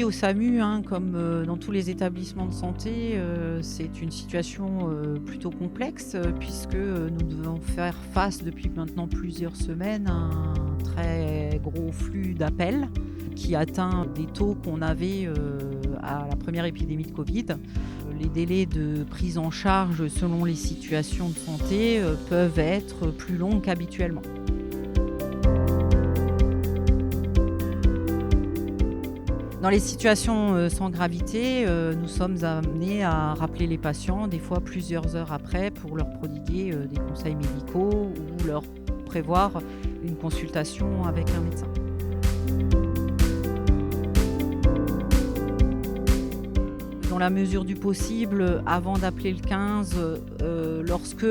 au SAMU, hein, comme dans tous les établissements de santé, c'est une situation plutôt complexe, puisque nous devons faire face depuis maintenant plusieurs semaines à un très gros flux d'appels qui atteint des taux qu'on avait à la première épidémie de Covid. Les délais de prise en charge selon les situations de santé peuvent être plus longs qu'habituellement. Dans les situations sans gravité, nous sommes amenés à rappeler les patients, des fois plusieurs heures après, pour leur prodiguer des conseils médicaux ou leur prévoir une consultation avec un médecin. Dans la mesure du possible, avant d'appeler le 15, lorsque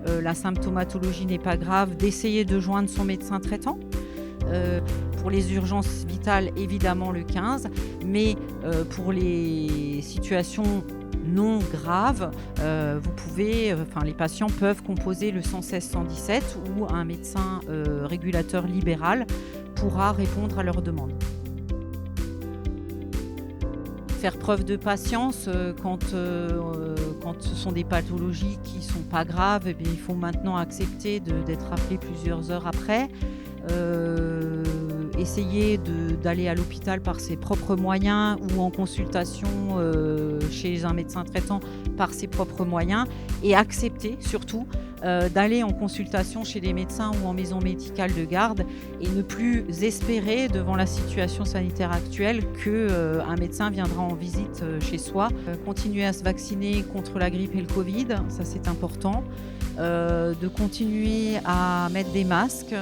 la symptomatologie n'est pas grave, d'essayer de joindre son médecin traitant. Pour les urgences vitales, évidemment le 15, mais pour les situations non graves, les patients peuvent composer le 116-117 où un médecin régulateur libéral pourra répondre à leurs demandes. Faire preuve de patience quand ce sont des pathologies qui ne sont pas graves, eh bien, il faut maintenant accepter d'être appelé plusieurs heures après. Essayer d'aller à l'hôpital par ses propres moyens ou en consultation chez un médecin traitant par ses propres moyens et accepter surtout d'aller en consultation chez des médecins ou en maison médicale de garde et ne plus espérer devant la situation sanitaire actuelle qu'un médecin viendra en visite chez soi. Continuer à se vacciner contre la grippe et le Covid, ça c'est important. De continuer à mettre des masques,